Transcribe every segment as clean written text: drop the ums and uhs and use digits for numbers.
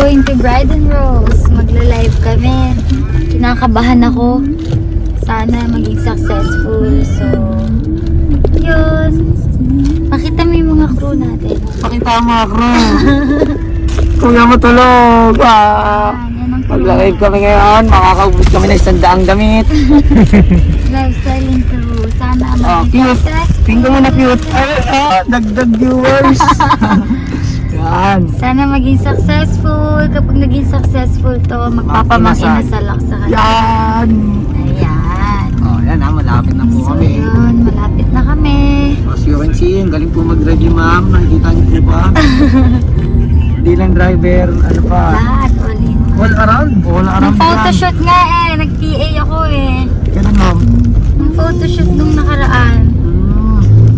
going to Bride and Rose. Magla-live kami. Kinakabahan ako. Sana maging successful. So, yun. Pakita mo yung mga crew natin. Pakita ang mga crew. Kuya matulog. Yan ang crew. Mag-live kami ngayon. Makakaubos kami ng 100 damit. Lifestyle crew. Sana maging Cute. successful. Tingnan mo na cute. Dagdag viewers. Yan. Sana maging successful. Kapag naging successful to, magpapamakinasal sa kanila. Yan. Ayan. Yan malapit na po So kami. yun, malapit na kami. As you can see, ang galing po mag-ready ma'am. Nakikita niyo po ba? Hindi lang driver, ano pa? Lahat, all in. All around. All around. Nung photoshoot nga nag-PA ako Ganun ma'am. Nung photoshoot nung nakaraan.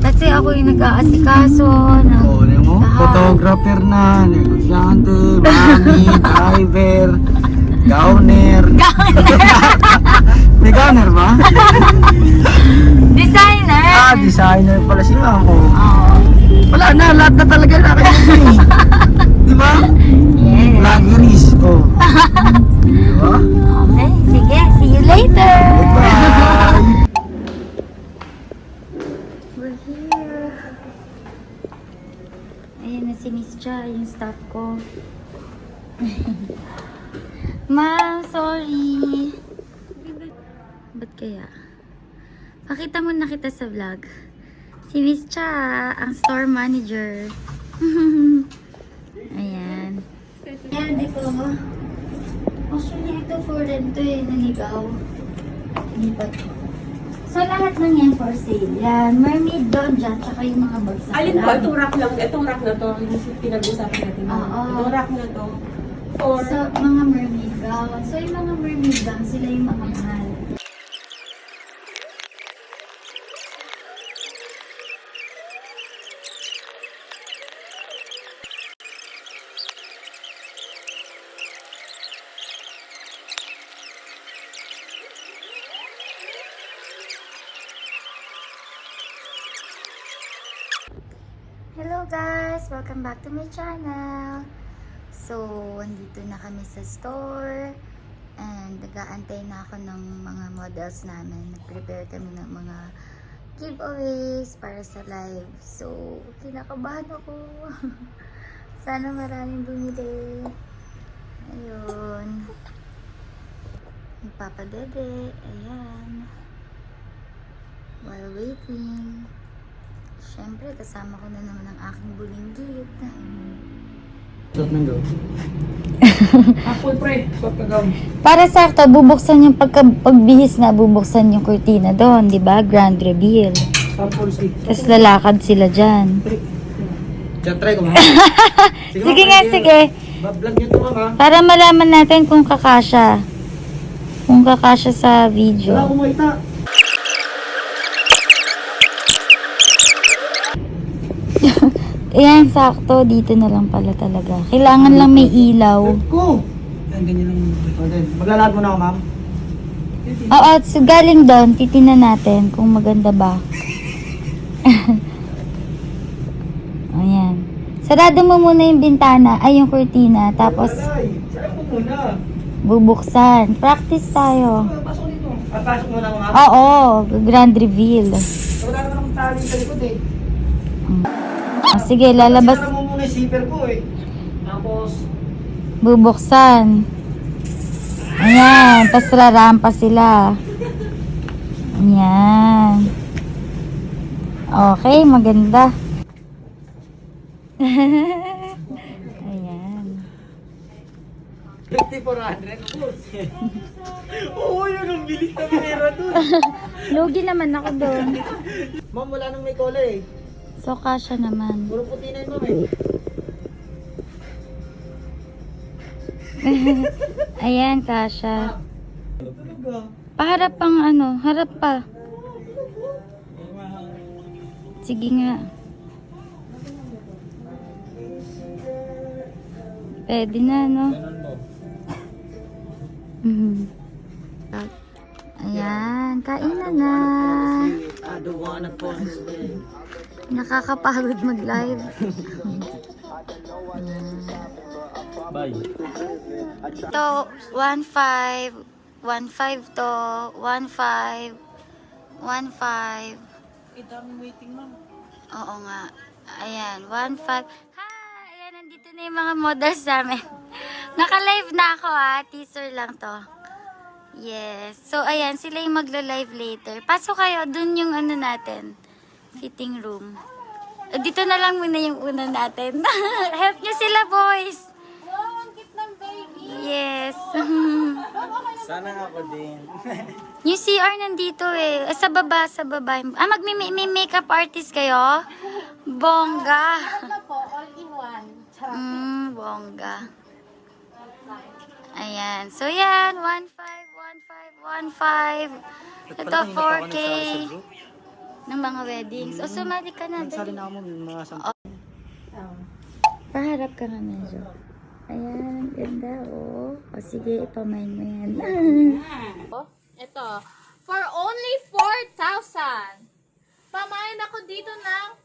Kasi ako yung nag-aasikaso. Ano mo? Photographer na, negosyante, mami, driver, gowner. May gowner ba? Designer! Designer pala si ma'am. Oo. Wala na, lahat na talaga nakikita. Di ba? Yes. Luxuries. Diba? Okay, sige. See you later! Bye! We're here. Ayan na si Miss Cha, yung staff ko. Ma'am, sorry. Ba't kaya? Pakita mo na kita sa vlog. Si Miss Cha, ang store manager. Ayan. Ayan, di po. Actually, ito for rent to naligaw. Hindi pa to. So, lahat ng yan for sale. Yan. Mermaid doon dyan, tsaka yung mga bagsak. Alin po? Itong rack lang. Itong rack na to. Yung pinag-usapan natin. Oo. Itong rack na to. For... So, mga mermaid gown. So, yung mga mermaid gown, sila yung mga mahal. Hello guys! Welcome back to my channel. So, andito na kami sa store and nag-aantay na ako ng mga models namin. Nag-prepare kami ng mga giveaways para sa live. So, kinakabahan ako. Sana maraming bumili. Ayun. Magpapadede. Ayan. While waiting. Siyempre, kasama ko na naman ang aking bulinggit. Stop ng go. Apple pre. Stop ng go. Para sakto, bubuksan yung pagbihis na, bubuksan yung kurtina doon, di ba? Grand reveal. Apple stick. Tapos lalakad sila dyan. Try ko ma'am. Sige nga, sige. Bablog niyo to ma'am. Para malaman natin kung kakasya. Kung kakasya sa video. Wala akong makita. Ayan, sakto. Dito na lang pala talaga. Kailangan lang may ilaw. Ko! Ganyan lang. Maglalakad mo na ako ma'am. Oo, so galing doon, titinan natin kung maganda ba. Ayan. Sarado mo muna yung bintana, ay yung kurtina, tapos Sarap mo muna. bubuksan. Practice tayo. Pasok dito. Pasok muna ako ma'am. Oo, grand reveal. Wala naman akong tali sa likod eh. Sige, lalabas, Sarap mo muna yung zipper ko eh. Tapos, bubuksan. Ayan, tapos rarampa sila. Ayan. Okay, maganda. Ayan. 5,400 boss. Oo, yun ang bilis na pera dun. Lugi naman ako doon. Ma'am, wala nang may kola eh. So, kasha naman. Puro puti na yun ma'am eh. Ayan, kasha. Talaga. Paharap pang ano, harap pa. Sige nga. Pwede na, no? Ayan, kain na. Nakakapagod mag-live. Bye. To 1.5, 1.5 to 1.5, 1.5. Ito ang waiting, ma'am. Oo nga. Ayan, 1.5. Hi! Ayan, nandito na yung mga models namin. Naka-live na ako teaser lang to. Yes. So, ayan, sila yung magla-live later. Pasok kayo, dun yung ano natin, fitting room. Dito na lang muna yung una natin. Help nyo sila, boys! Wow, ang cute ng baby. Yes. Sana nga ako din. Yung CR nandito eh. Sa baba, sa baba. Mag-makeup artist kayo? Bongga. Ano po, all in one. Bongga. Ayan. So yan, 1.5, 1.5, 1.5. Ito 4K ng mga weddings. O sumali ka na. Nagsali Dali. na ako mga 10. Paharap ka nga medyo. Ayan, ganda oh. O sige, ipamain mo yan. Ito, for only 4,000. Pamain ako dito ng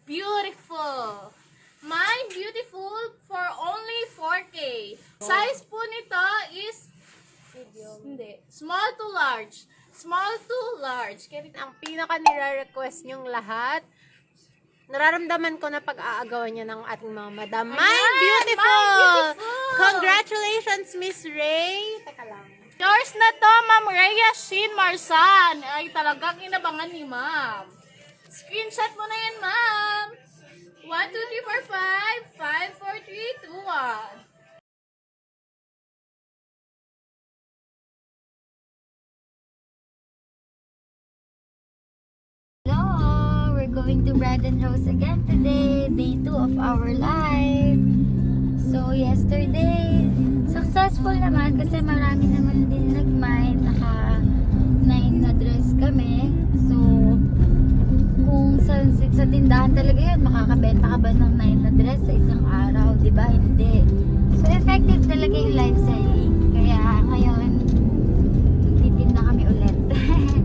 beautiful. My beautiful for only 4K. Size po nito is hindi, small to large. Small to large. Ang pinaka nire-request nyong lahat, nararamdaman ko na pag-aagawan niya ng ating mga madam. Mind beautiful! Congratulations, Miss Ray! Teka lang. Yours na to, Ma'am Rhea Shin Marsan. Ay, talagang inabangan ni Ma'am. Screenshot mo na yan, Ma'am. 1, 2, 3, 4, 5, 5, 4, 3, 2, 1. Hello! We're going to Brad and Rose again today. Day 2 of our life. So, yesterday, successful naman kasi marami naman din nag-mind. Naka 9 na dress kami. So, kung sa tindahan talaga yun, makakabenta ka ba ng 9 na dress sa isang araw? Diba? Hindi. So, effective talaga yung live selling. Kaya ngayon, titinda kami ulit. Ayan,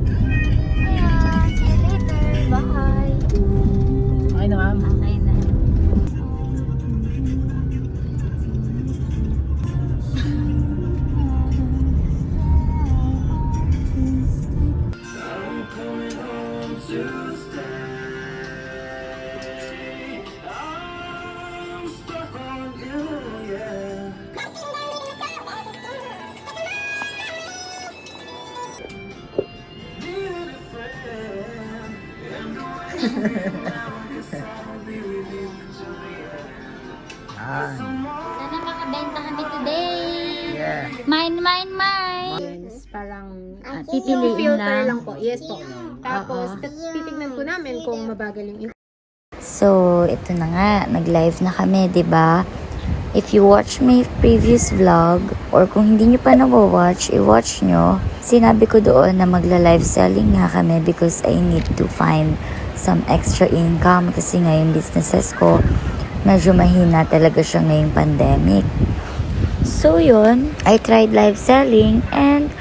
see you later. Bye! Okay na ma'am. Okay na. Yan. Sana makabenta kami today. Yeah. Mine. Yes, parang Pipiliin filter lang. lang po. Yes po. Tapos, titignan po namin kung mabagal yung So, ito na nga, nag-live na kami, 'di ba? If you watch my previous vlog or kung hindi nyo pa na-watch, i-watch nyo. Sinabi ko doon na magla-live selling nga kami because I need to find some extra income kasi nga yung businesses ko medyo mahina talaga siya ngayong pandemic. So yun, I tried live selling and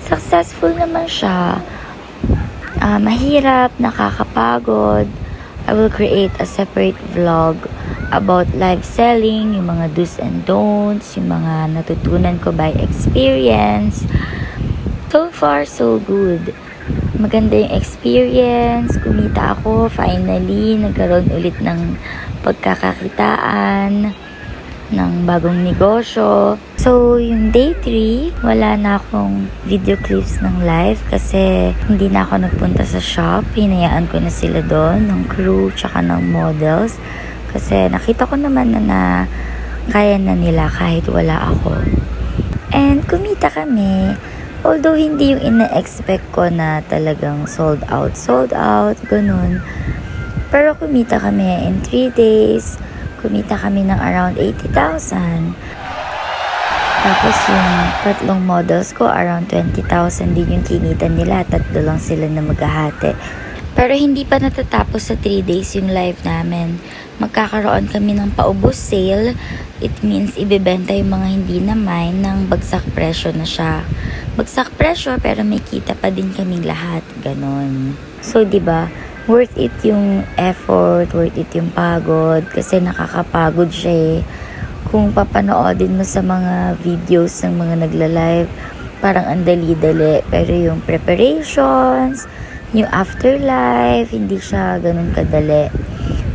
successful naman siya. Mahirap, nakakapagod. I will create a separate vlog about live selling, yung mga do's and don'ts, yung mga natutunan ko by experience. So far, so good. Maganda yung experience, kumita ako, finally, nagkaroon ulit ng pagkakakitaan, ng bagong negosyo. So, yung day 3, wala na akong video clips ng live kasi hindi na ako nagpunta sa shop. Hinayaan ko na sila doon, ng crew, tsaka ng models. Kasi nakita ko naman na kaya na nila kahit wala ako. And kumita kami. Although hindi yung ina-expect ko na talagang sold out, ganun. Pero kumita kami in 3 days. Kumita kami ng around 80,000. Tapos yung tatlong models ko, around 20,000 din yung kinita nila. 3 lang sila na maghahati. Pero hindi pa natatapos sa 3 days yung live namin. Magkakaroon kami ng paubos sale. It means ibebenta yung mga hindi na mine ng bagsak presyo na siya. Bagsak presyo pero may kita pa din kaming lahat. Ganon. So, 'di ba? Worth it yung effort, worth it yung pagod kasi nakakapagod siya eh. kung papanoodin mo sa mga videos ng mga nagla-live, parang ang dali-dali. Pero yung preparations, yung afterlife, hindi siya ganun kadali.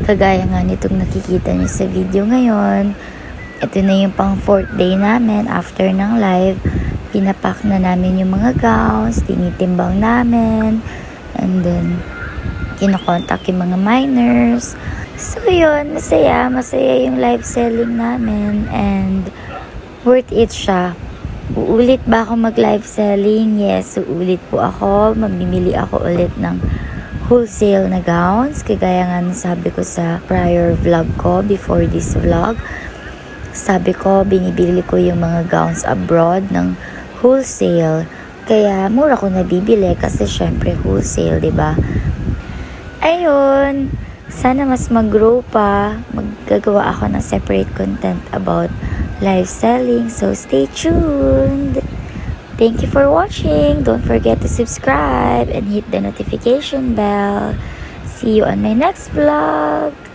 Kagaya nga nitong nakikita niyo sa video ngayon, ito na yung pang 4th day namin after ng live. Pinapak na namin yung mga gowns, tinitimbang namin, and then kinokontak yung mga miners. So yun, masaya yung live selling namin, and worth it siya. Uulit ba ako mag live selling? Yes, uulit po ako. Mamimili ako ulit ng wholesale na gowns, kagaya nga sabi ko sa prior vlog ko before this vlog. Sabi ko, binibili ko yung mga gowns abroad ng wholesale. Kaya mura ko nabibili kasi syempre wholesale, 'di ba? Ayun, sana mas mag-grow pa. Maggagawa ako ng separate content about live selling. So stay tuned. Thank you for watching. Don't forget to subscribe and hit the notification bell. See you on my next vlog.